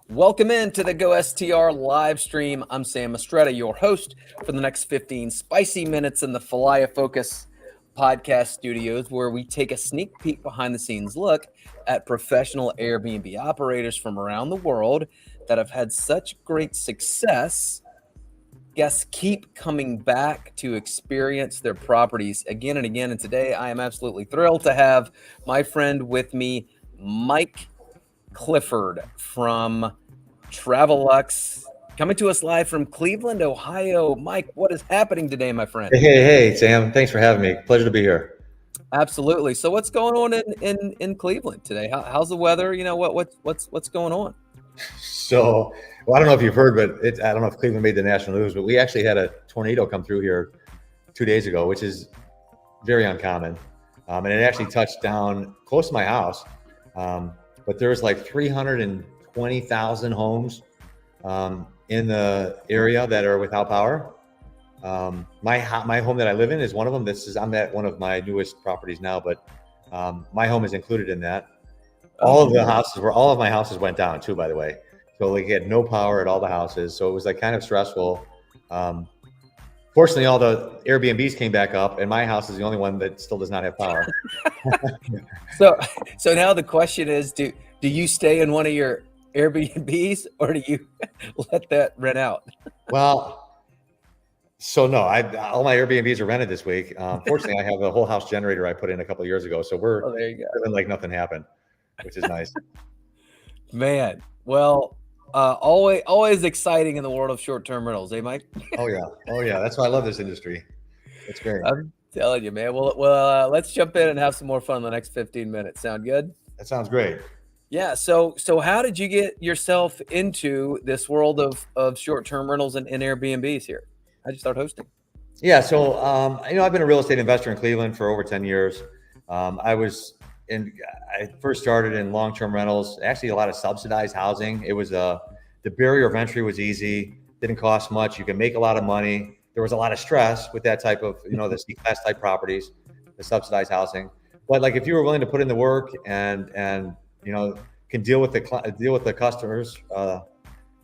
Welcome in to the Go STR live stream. I'm Sam Estrella, your host for the next 15 spicy minutes in the Falaya Focus podcast studios, where we take a sneak peek behind the scenes look at professional Airbnb operators from around the world that have had such great success. Guests keep coming back to experience their properties again and again. And today I am absolutely thrilled to have my friend with me, Mike Clifford from TraveLuxe, coming to us live from Cleveland, Ohio. Mike, what is happening today, my friend? Hey, Sam. Thanks for having me. Pleasure to be here. Absolutely. So, what's going on in Cleveland today? How's the weather? You know what's going on? So, I don't know if you've heard, but I don't know if Cleveland made the national news, but we actually had a tornado come through here 2 days ago, which is very uncommon, and it actually touched down close to my house. But there was like 320,000 homes in the area that are without power. My home that I live in is one of them. I'm at one of my newest properties now, but my home is included in that. All of my houses went down too, by the way. So we had no power at all the houses. So it was like kind of stressful. Fortunately, all the Airbnbs came back up, and my house is the only one that still does not have power. So now the question is, do you stay in one of your Airbnbs, or do you let that rent out? Well, so no, all my Airbnbs are rented this week. Fortunately, I have a whole house generator I put in a couple of years ago, so we're there you go. living like nothing happened, which is nice. Man, well, always exciting in the world of short-term rentals, eh, Mike? Oh yeah. That's why I love this industry. It's great. I'm telling you, man. Well, let's jump in and have some more fun in the next 15 minutes. Sound good? That sounds great. Yeah. So how did you get yourself into this world of short-term rentals and Airbnbs here? How'd you start hosting? Yeah. So, I've been a real estate investor in Cleveland for over 10 years. I first started in long-term rentals, actually a lot of subsidized housing. It was the barrier of entry was easy, didn't cost much. You can make a lot of money. There was a lot of stress with that type of, the C-class type properties, the subsidized housing. But like, if you were willing to put in the work and can deal with the customers,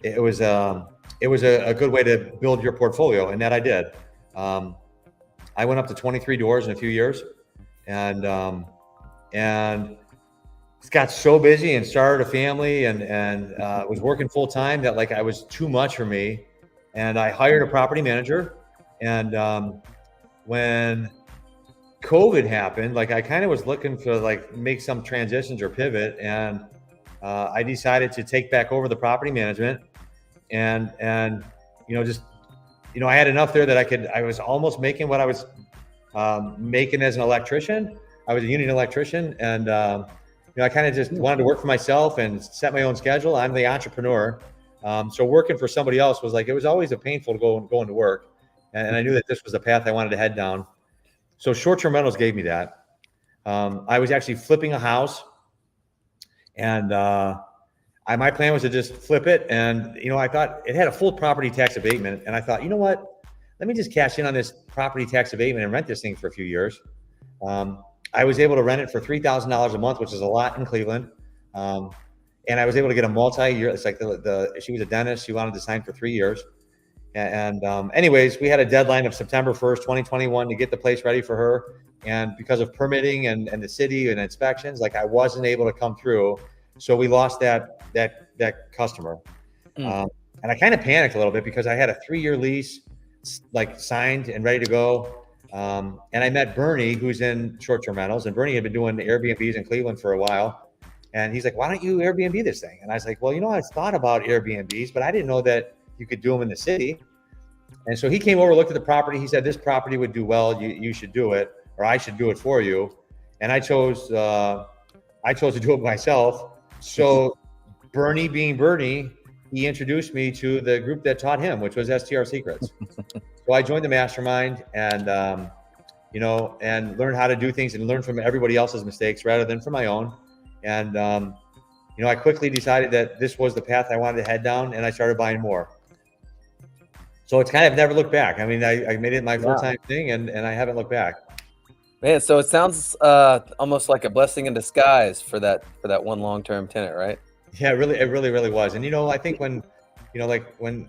it was a good way to build your portfolio, and that I did. I went up to 23 doors in a few years, and got so busy and started a family and was working full time that like I was too much for me, and I hired a property manager. And when COVID happened, like I kind of was looking to like make some transitions or pivot, and I decided to take back over the property management, and I had enough there that I was almost making what I was making as an electrician. I was a union electrician, and I kind of just wanted to work for myself and set my own schedule. I'm the entrepreneur, so working for somebody else was like, it was always a painful to go into work, and I knew that this was the path I wanted to head down. So short-term rentals gave me that. I was actually flipping a house, and my plan was to just flip it. And I thought it had a full property tax abatement, and I thought, you know what? Let me just cash in on this property tax abatement and rent this thing for a few years. I was able to rent it for $3,000 a month, which is a lot in Cleveland. And I was able to get a multi-year. It's like she was a dentist. She wanted to sign for 3 years. And anyways, we had a deadline of September 1st, 2021 to get the place ready for her. And because of permitting and the city and inspections, like I wasn't able to come through. So we lost that customer. And I kind of panicked a little bit because I had a 3-year lease like signed and ready to go. And I met Bernie, who's in short-term rentals, and Bernie had been doing Airbnbs in Cleveland for a while. And he's like, why don't you Airbnb this thing? And I was like, well, I thought about Airbnbs, but I didn't know that you could do them in the city. And so he came over, looked at the property. He said, this property would do well. You should do it, or I should do it for you. And I chose to do it myself. So Bernie being Bernie, he introduced me to the group that taught him, which was STR Secrets. So I joined the mastermind, and and learned how to do things and learn from everybody else's mistakes rather than from my own. And I quickly decided that this was the path I wanted to head down, and I started buying more. So it's kind of never looked back. I mean, I made it my full-time thing, and I haven't looked back. Man, so it sounds almost like a blessing in disguise for that one long-term tenant, right? Yeah, it really was. And I think when, like when,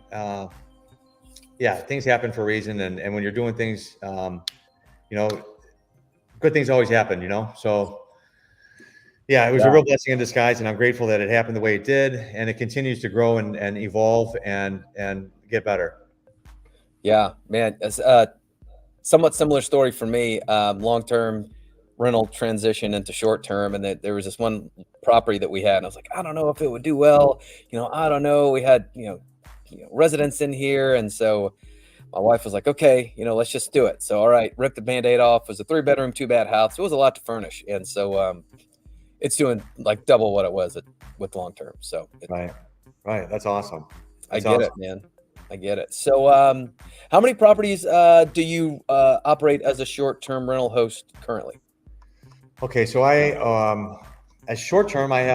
yeah, things happen for a reason, and when you're doing things, you know, good things always happen. So yeah, it was a Yeah. real blessing in disguise, and I'm grateful that it happened the way it did, and it continues to grow and evolve and get better. Yeah, man. It's somewhat similar story for me. Long-term rental transition into short-term, and that there was this one property that we had, and I was like, I don't know if it would do well. I don't know. We had residents in here, and so my wife was like, okay, let's just do it. So all right, ripped the Band-Aid off. It was a 3-bedroom, 2-bath house. It was a lot to furnish, and so it's doing like double what it was with long-term. So Right, right. That's awesome. I That's get it, awesome. man. I get it. So, how many properties do you operate as a short-term rental host currently? Okay, so as short term, I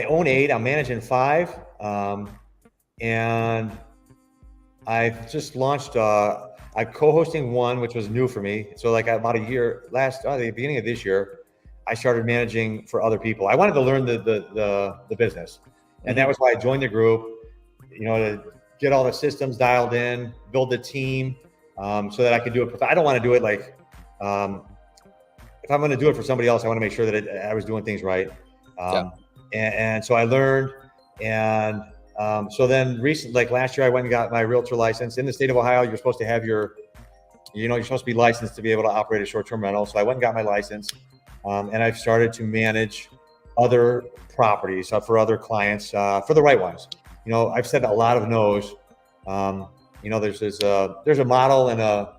own 8. I'm managing 5, and I've just launched. I'm co-hosting one, which was new for me. So, like about a year the beginning of this year, I started managing for other people. I wanted to learn the business, and that Hmm. was why I joined the group. To get all the systems dialed in, build the team, so that I could do it. I don't want to do it like. If I'm going to do it for somebody else, I want to make sure that I was doing things right. Yeah. And so I learned. And so then recently, like last year, I went and got my realtor license. In the state of Ohio, you're supposed to have you're supposed to be licensed to be able to operate a short-term rental. So I went and got my license, and I've started to manage other properties for other clients, for the right ones. I've said a lot of no's. There's a model and a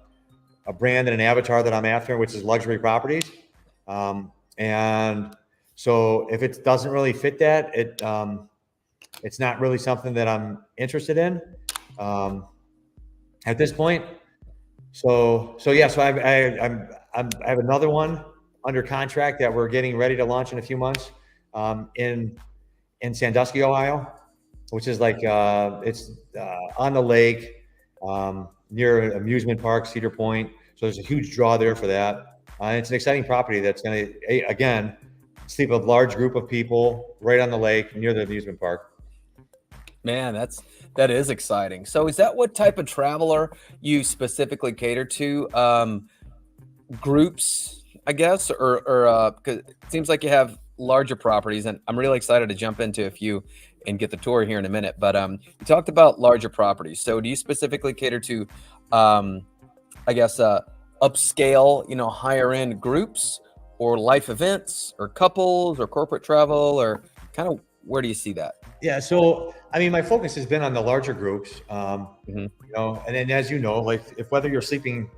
brand and an avatar that I'm after, which is luxury properties. And so if it doesn't really fit that, it's not really something that I'm interested in at this point. So yeah, so I have another one under contract that we're getting ready to launch in a few months, in Sandusky, Ohio, which is like it's on the lake, near an amusement park, Cedar Point. So there's a huge draw there for that. It's an exciting property that's going to, again, sleep a large group of people right on the lake near the amusement park. Man, that is exciting. So, is that what type of traveler you specifically cater to? Groups, I guess, or 'cause it seems like you have larger properties, and I'm really excited to jump into a few and get the tour here in a minute. But you talked about larger properties. So, do you specifically cater to, um, I guess, upscale, higher end groups, or life events, or couples, or corporate travel, or kind of where do you see that? Yeah. So, I mean, my focus has been on the larger groups, Hmm. and then as you know, like whether you're sleeping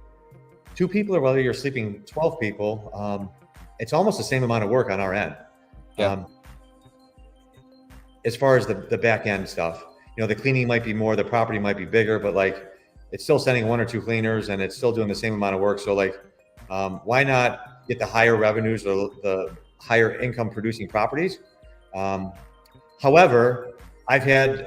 2 people or whether you're sleeping 12 people, it's almost the same amount of work on our end. Yeah. Um, as far as the back end stuff, the cleaning might be more, the property might be bigger, but like it's still sending 1 or 2 cleaners and it's still doing the same amount of work. So like, why not get the higher revenues or the higher income producing properties? Um, However, I've had,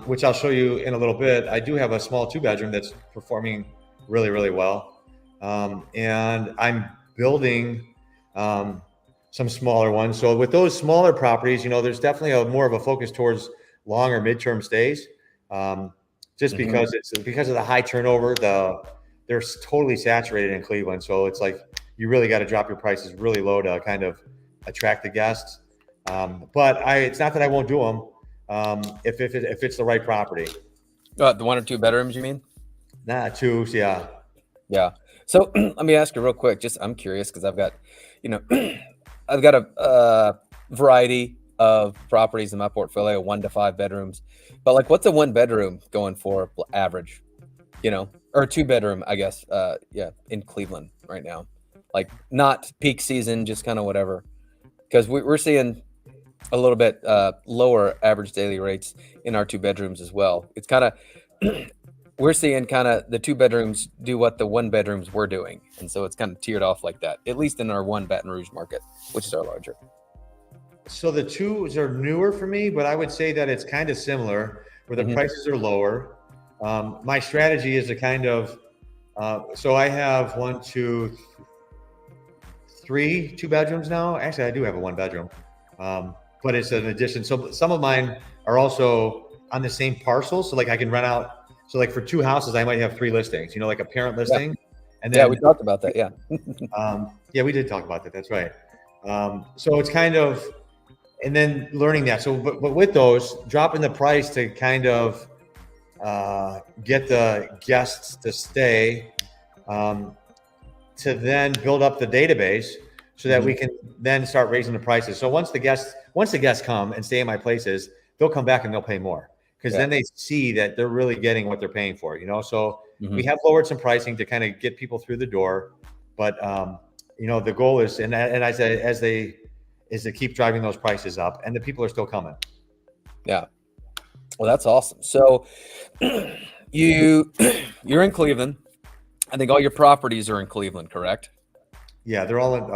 which I'll show you in a little bit, I do have a small 2-bedroom that's performing really, really well. And I'm building some smaller ones. So with those smaller properties, there's definitely more of a focus towards long or midterm stays. Just Hmm. because of the high turnover, they're totally saturated in Cleveland. So it's like you really got to drop your prices really low to kind of attract the guests. But it's not that I won't do them, if it's the right property. The 1 or 2 bedrooms, you mean? Nah, 2, yeah. Yeah. So let me ask you real quick. Just I'm curious because I've got, you know, I've got a variety of properties in my portfolio, 1 to 5 bedrooms. But like, what's a 1 bedroom going for average? Or a 2 bedroom, I guess. Yeah, in Cleveland right now, like not peak season, just kind of whatever. Because we're seeing a little bit lower average daily rates in our 2 bedrooms as well. It's kind of we're seeing kind of the 2 bedrooms do what the 1 bedrooms were doing, and so it's kind of tiered off like that. At least in our one Baton Rouge market, which is our larger. So the 2s are newer for me, but I would say that it's kind of similar where the Hmm. prices are lower. My strategy is to kind of, so I have 1, 2, 3 2-bedrooms now. Actually, I do have a 1-bedroom. but it's an addition. So some of mine are also on the same parcel. So like I can rent out. So like for 2 houses, I might have 3 listings, like a parent listing. And then, we talked about that. Yeah. yeah, we did talk about that. That's right. So it's kind of, and then learning that. So, but with those, dropping the price to kind of get the guests to stay, to then build up the database so that we can then start raising the prices. So once the guests come and stay in my places, they'll come back and they'll pay more because then they see that they're really getting what they're paying for, So we have lowered some pricing to kind of get people through the door, but the goal is, and I say is to keep driving those prices up, and the people are still coming. Yeah. Well, that's awesome. So you're in Cleveland. I think all your properties are in Cleveland, correct? Yeah, they're all in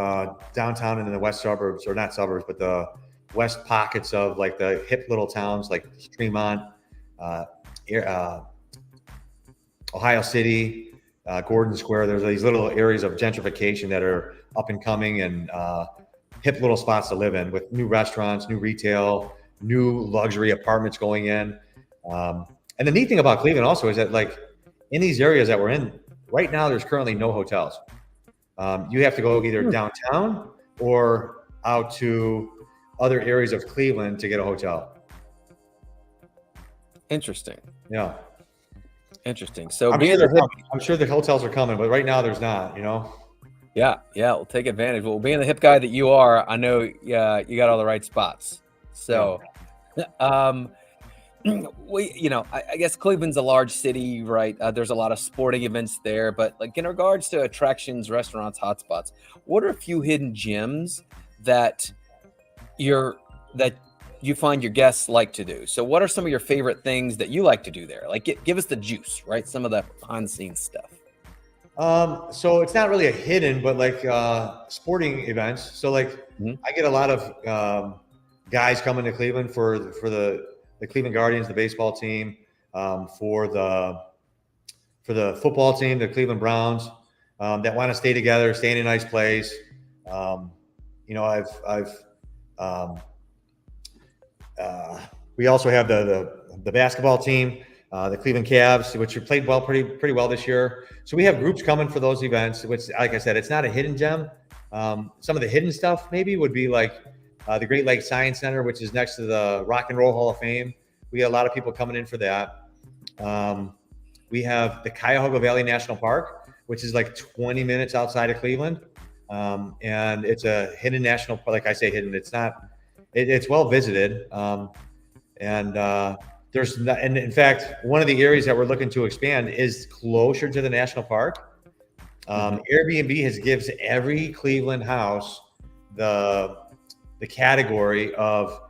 downtown and in the west suburbs, or not suburbs, but the west pockets of like the hip little towns like Tremont, Ohio City, Gordon Square. There's these little areas of gentrification that are up and coming and hip little spots to live in with new restaurants, new retail, new luxury apartments going in. And the neat thing about Cleveland also is that like in these areas that we're in right now, there's currently no hotels. You have to go either downtown or out to other areas of Cleveland to get a hotel. Interesting. Yeah. Interesting. So I'm sure the hotels are coming, but right now there's not, Yeah. We'll take advantage. Well, being the hip guy that you are, I know you got all the right spots. So, I guess Cleveland's a large city, right? There's a lot of sporting events there, but like in regards to attractions, restaurants, hotspots, what are a few hidden gems that you find your guests like to do? So what are some of your favorite things that you like to do there? Like give us the juice, right? Some of the behind the scenes stuff. So it's not really a hidden, but like sporting events. So like I get a lot of guys coming to Cleveland for the Cleveland Guardians, the baseball team, for the football team, the Cleveland Browns, that want to stay together, stay in a nice place. We also have the basketball team, the Cleveland Cavs, which have played pretty well this year. So we have groups coming for those events, which, like I said, it's not a hidden gem. Some of the hidden stuff maybe would be like the Great Lakes Science Center, which is next to the Rock and Roll Hall of Fame. We got a lot of people coming in for that. We have the Cuyahoga Valley National Park, which is like 20 minutes outside of Cleveland. And it's a hidden national park. Like I say, hidden. It's not. It's well visited. And in fact, one of the areas that we're looking to expand is closer to the national park. Airbnb gives every Cleveland house the category of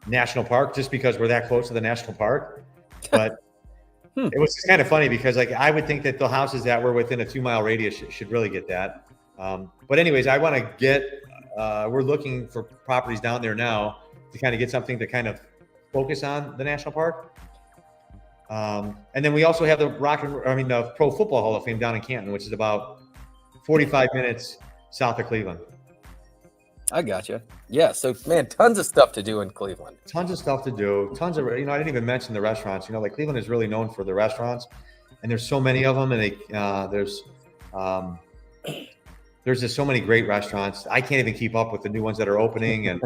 national park just because we're that close to the national park. But it was just kind of funny because like I would think that the houses that were within a 2-mile radius should really get that. But anyways, I want to get. We're looking for properties down there now to kind of get something to kind of focus on the national park. And then we also have the Pro Football Hall of Fame down in Canton, which is about 45 minutes south of Cleveland. I gotcha. Yeah. So man, tons of stuff to do in Cleveland. Tons of stuff to do. Tons of, I didn't even mention the restaurants. Like Cleveland is really known for the restaurants, and there's so many of them, and there's just so many great restaurants. I can't even keep up with the new ones that are opening, and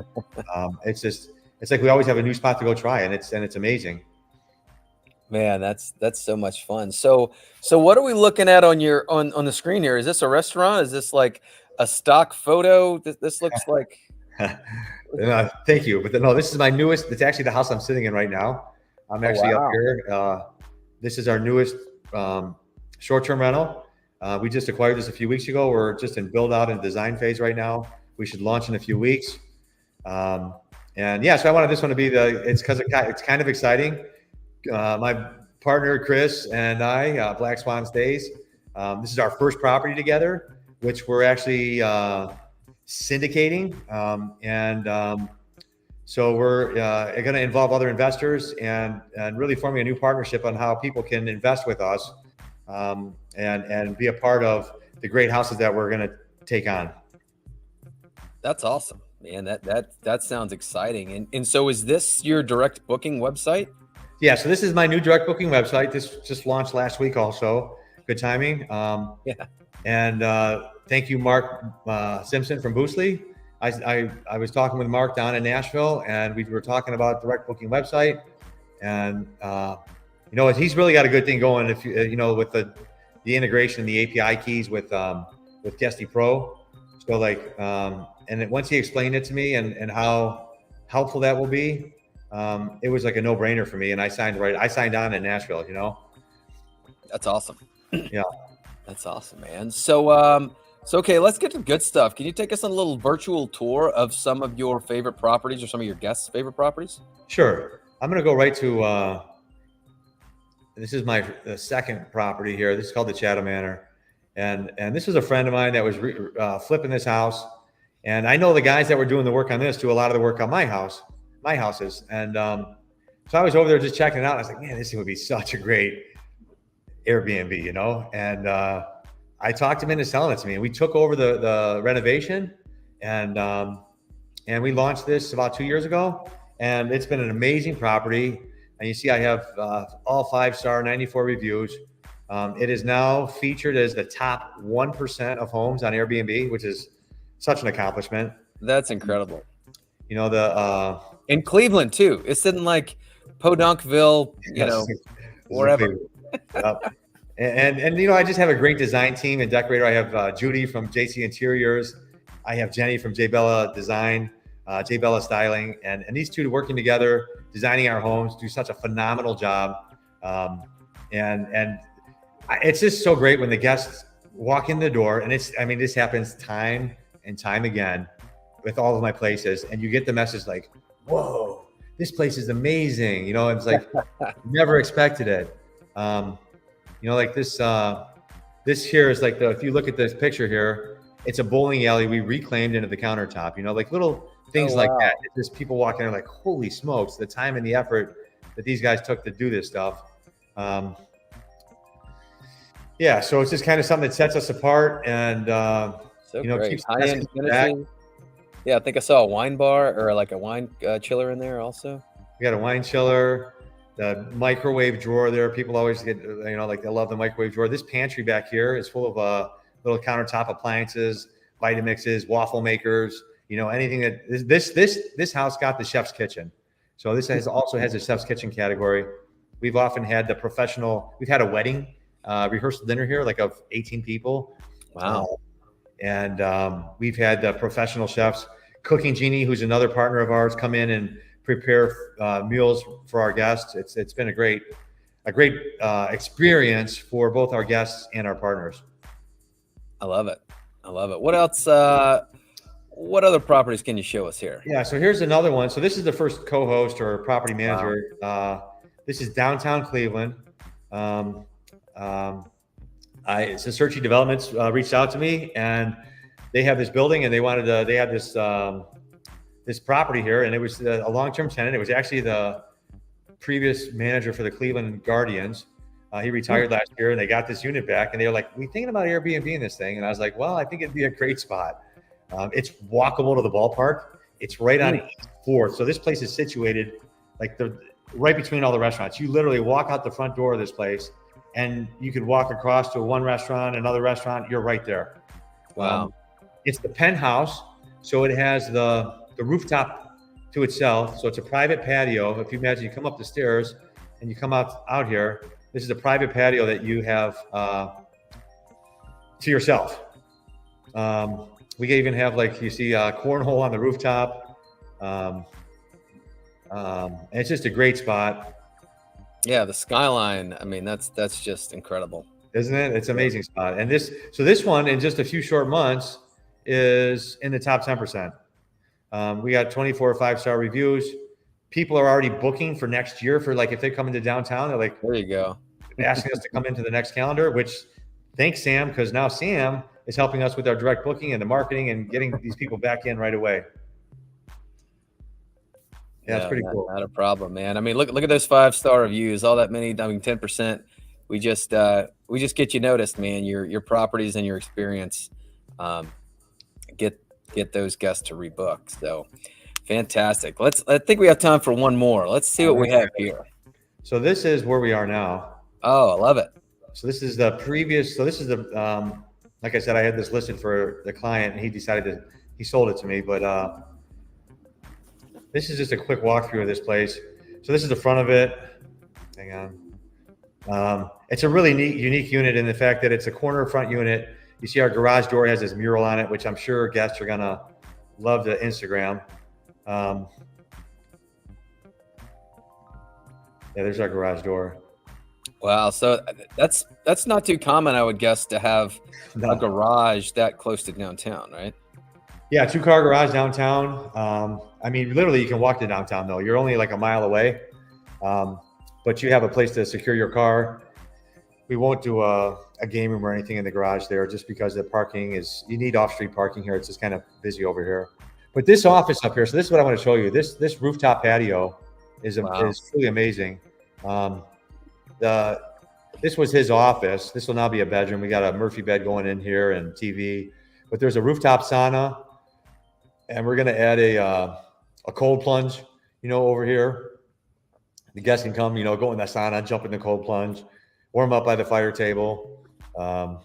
it's like we always have a new spot to go try, and it's amazing. Man, that's so much fun. So what are we looking at on the screen here? Is this a restaurant? Is this like a stock photo? This looks like. Thank you, but no, this is my newest. It's actually the house I'm sitting in right now. I'm actually up here. This is our newest short-term rental. We just acquired this a few weeks ago. We're just in build out and design phase right now. We should launch in a few weeks. So I wanted this one to be it's because it's kind of exciting. My partner, Chris, and I, Black Swan Stays. This is our first property together, which we're actually syndicating. So we're going to involve other investors and really forming a new partnership on how people can invest with us. And be a part of the great houses that we're going to take on. That's awesome. Man, that sounds exciting. And so is this your direct booking website? Yeah, so this is my new direct booking website. This just launched last week also. Good timing. Yeah. And thank you, Mark Simpson from Boostly. I was talking with Mark down in Nashville, and we were talking about direct booking website. And he's really got a good thing going. If with the integration and the API keys with Guesty Pro. So and then once he explained it to me and how helpful that will be, it was like a no-brainer for me. And I signed on in Nashville. That's awesome. Yeah. That's awesome, man. So okay, let's get to good stuff. Can you take us on a little virtual tour of some of your favorite properties or some of your guests' favorite properties? Sure. I'm going to go right to, this is my second property here. This is called the Chatham Manor. And this was a friend of mine that was flipping this house. And I know the guys that were doing the work on this do a lot of the work on my houses. And so I was over there just checking it out. I was like, man, this thing would be such a great Airbnb, And I talked him into selling it to me. And we took over the renovation, and we launched this about 2 years ago. And it's been an amazing property. And you see, I have all 5-star, 94 reviews. It is now featured as the top 1% of homes on Airbnb, which is such an accomplishment. That's incredible. In Cleveland too. It's in like Podonkville, wherever. Yep. And I just have a great design team and decorator. I have Judy from JC Interiors. I have Jenny from J Bella Design, J Bella Styling, and these two working together, designing our homes, do such a phenomenal job. And it's just so great when the guests walk in the door, and this happens time and time again with all of my places, and you get the message like, whoa, this place is amazing. It's like, never expected it. Like this here is like if you look at this picture here, it's a bowling alley we reclaimed into the countertop, like little things like that. It's just people walking in like, holy smokes, the time and the effort that these guys took to do this stuff. Yeah, so it's just kind of something that sets us apart, and keeps high-end finishing. Yeah, I think I saw a wine bar or like a wine chiller in there also. We got a wine chiller, the microwave drawer there. People always get, they love the microwave drawer. This pantry back here is full of little countertop appliances, Vitamixes, waffle makers. Anything that this house got the chef's kitchen. So this also has a chef's kitchen category. We've often had we've had a wedding rehearsal dinner here, like of 18 people. Wow. And we've had the professional chefs, Cooking Genie, who's another partner of ours, come in and prepare meals for our guests. It's been a great experience for both our guests and our partners. I love it. What else? What other properties can you show us here? Yeah, so here's another one. So this is the first co-host or property manager. Wow. This is downtown Cleveland. So Searchy Developments reached out to me, and they have this building, and they had this property here, and it was a long-term tenant. It was actually the previous manager for the Cleveland Guardians. He retired last year, and they got this unit back, and they were like, "We thinking about Airbnb in this thing?" And I was like, "Well, I think it'd be a great spot. It's walkable to the ballpark. It's right on East 4th, so this place is situated like right between all the restaurants. You literally walk out the front door of this place, and you could walk across to one restaurant, another restaurant. You're right there. Wow. It's the penthouse, so it has the rooftop to itself. So it's a private patio. If you imagine, you come up the stairs and you come out here. This is a private patio that you have to yourself. We even have, like, you see cornhole on the rooftop. And it's just a great spot. Yeah, the skyline. I mean, that's just incredible, isn't it? It's an amazing spot. And this one in just a few short months is in the top 10%. We got 24 5-star reviews. People are already booking for next year for, like, if they come into downtown, they're like, there you go, asking us to come into the next calendar, which thanks Sam, because now Sam is helping us with our direct booking and the marketing and getting these people back in right away. Yeah, it's pretty cool. Not a problem, man. I mean, look at those 5-star reviews, all that many. I mean, 10%. We just get you noticed, man. Your properties and your experience get those guests to rebook. So fantastic. I think we have time for one more. Let's see what we have here. So this is where we are now. Oh, I love it. So this is the previous. So this is the like I said, I had this listed for the client, and he sold it to me. But this is just a quick walkthrough of this place. So this is the front of it. Hang on. It's a really neat, unique unit in the fact that it's a corner front unit. You see our garage door has this mural on it, which I'm sure guests are gonna love to Instagram. Yeah, there's our garage door. Wow. So that's not too common, I would guess, to have a garage that close to downtown, right? Yeah, 2-car garage downtown. I mean, literally, you can walk to downtown though. You're only like a mile away, but you have a place to secure your car. We won't do a game room or anything in the garage there, just because the parking is. You need off-street parking here. It's just kind of busy over here. But this office up here. So this is what I want to show you. This rooftop patio is truly amazing. This was his office. This will now be a bedroom. We got a Murphy bed going in here and TV, but there's a rooftop sauna, and we're going to add a cold plunge, over here. The guests can come, go in the sauna, jump in the cold plunge, warm up by the fire table. So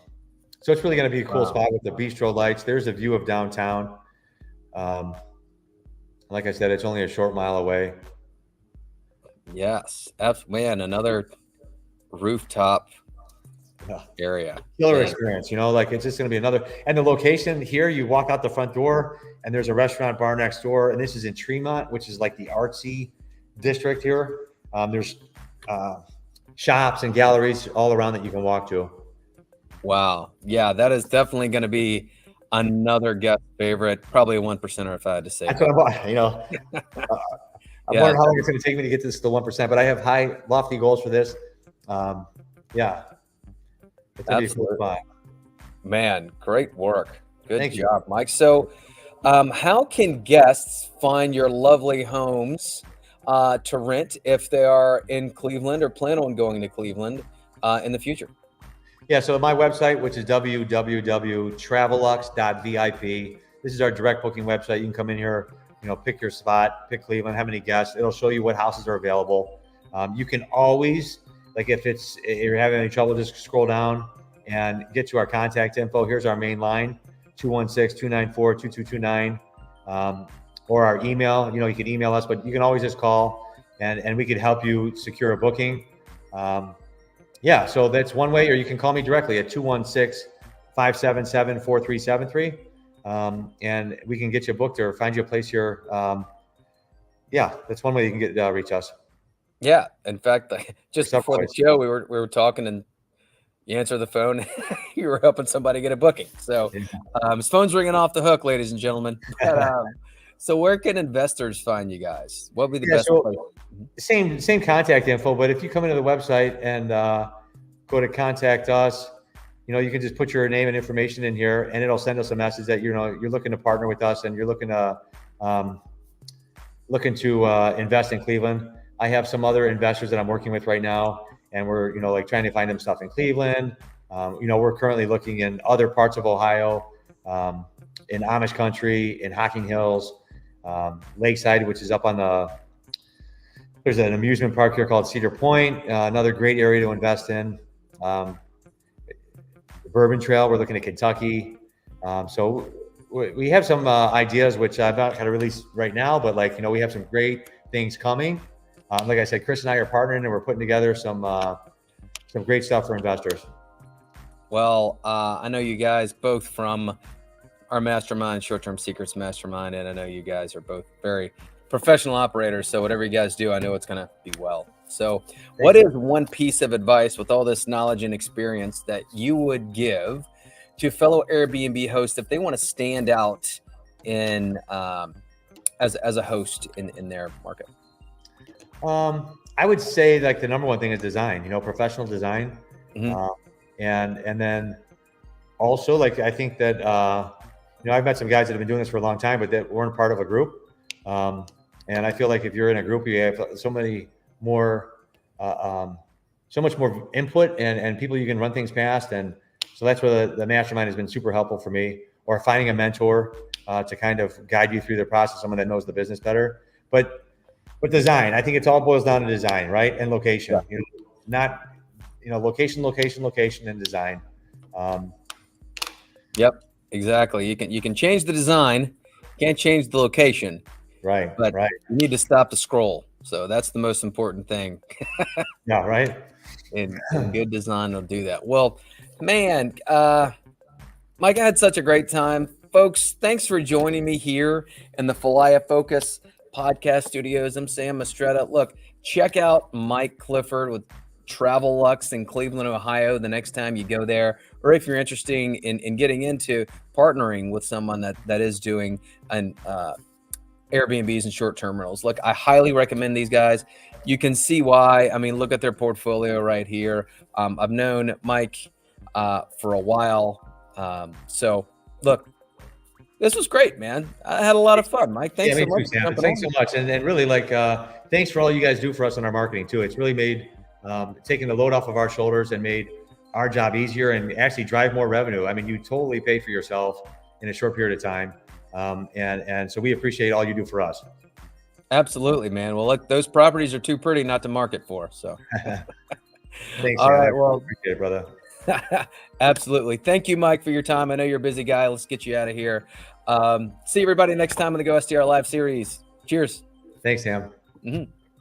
it's really going to be a cool spot with the bistro lights. There's a view of downtown. Like I said, it's only a short mile away. Yes. Man, another rooftop area. Killer experience, like it's just going to be another. And the location here, you walk out the front door and there's a restaurant bar next door. And this is in Tremont, which is like the artsy district here. There's shops and galleries all around that you can walk to. Wow. Yeah, that is definitely going to be another guest favorite. Probably a 1%er if I had to say. That's what I'm wondering how long it's going to take me to get this to 1%, but I have high, lofty goals for this. Yeah. Absolutely. Man, great work. Good job, Mike. So how can guests find your lovely homes to rent if they are in Cleveland or plan on going to Cleveland in the future? Yeah, so my website, which is www.travelluxe.vip. This is our direct booking website. You can come in here, pick your spot, pick Cleveland, how many guests. It'll show you what houses are available. You can always, like if you're having any trouble, just scroll down and get to our contact info. Here's our main line, 216-294-2229. Or our email, you can email us, but you can always just call and we could help you secure a booking. Yeah, so that's one way, or you can call me directly at 216-577-4373. And we can get you booked or find you a place here. Yeah, that's one way you can reach us. Yeah. In fact, just before the show, we were talking and you answer the phone. You were helping somebody get a booking. So his phone's ringing off the hook, ladies and gentlemen. So where can investors find you guys? What would be the best place? Same contact info, but if you come into the website and go to contact us, you can just put your name and information in here, and it'll send us a message that you're looking to partner with us and you're looking to invest in Cleveland. I have some other investors that I'm working with right now, and we're trying to find them stuff in Cleveland. We're currently looking in other parts of Ohio, in Amish country, in Hocking Hills, Lakeside, which is up on there's an amusement park here called Cedar Point, another great area to invest in. The Bourbon Trail, we're looking at Kentucky. So we have some ideas, which I'm not going to release right now, but we have some great things coming. Like I said, Chris and I are partnering and we're putting together some great stuff for investors. Well, I know you guys both from our mastermind, Short-Term Secrets Mastermind, and I know you guys are both very professional operators. So whatever you guys do, I know it's going to be well. So what is one piece of advice with all this knowledge and experience that you would give to fellow Airbnb hosts if they want to stand out in as a host in their market? I would say the number one thing is design, professional design. Mm-hmm. And then also I think that, I've met some guys that have been doing this for a long time, but that weren't part of a group. And I feel like if you're in a group, you have so much more input and people you can run things past. And so that's where the mastermind has been super helpful for me, or finding a mentor. to kind of guide you through the process, someone that knows the business better. But design, I think it's all boils down to design, right? And location. Yeah. Not location, and design. Yep, exactly. You can change the design, can't change the location, Right. but Right. you need to stop the scroll. So that's the most important thing. Yeah. Right. And good design will do that. Well, man, Mike, I had such a great time. Folks, thanks for joining me here in the Falaya Focus podcast studios. I'm Sam Mastretta. Look, check out Mike Clifford with TraveLuxe in Cleveland, Ohio, the next time you go there, or if you're interested in getting into partnering with someone that is doing an Airbnbs and short-term rentals. Look, I highly recommend these guys. You can see why. I mean, look at their portfolio right here. I've known Mike for a while. So, look, this was great, man. I had a lot of fun, Mike. Thanks so much. Thanks so much. And really, thanks for all you guys do for us in our marketing too. It's really made taking the load off of our shoulders and made our job easier and actually drive more revenue. I mean, you totally pay for yourself in a short period of time. And so we appreciate all you do for us. Absolutely, man. Well, look, those properties are too pretty not to market for. So, thanks. All right. I Well, appreciate it, brother. Absolutely. Thank you, Mike, for your time. I know you're a busy guy. Let's get you out of here. See everybody next time on the Go STR Live series. Cheers. Thanks, Sam. Mm-hmm.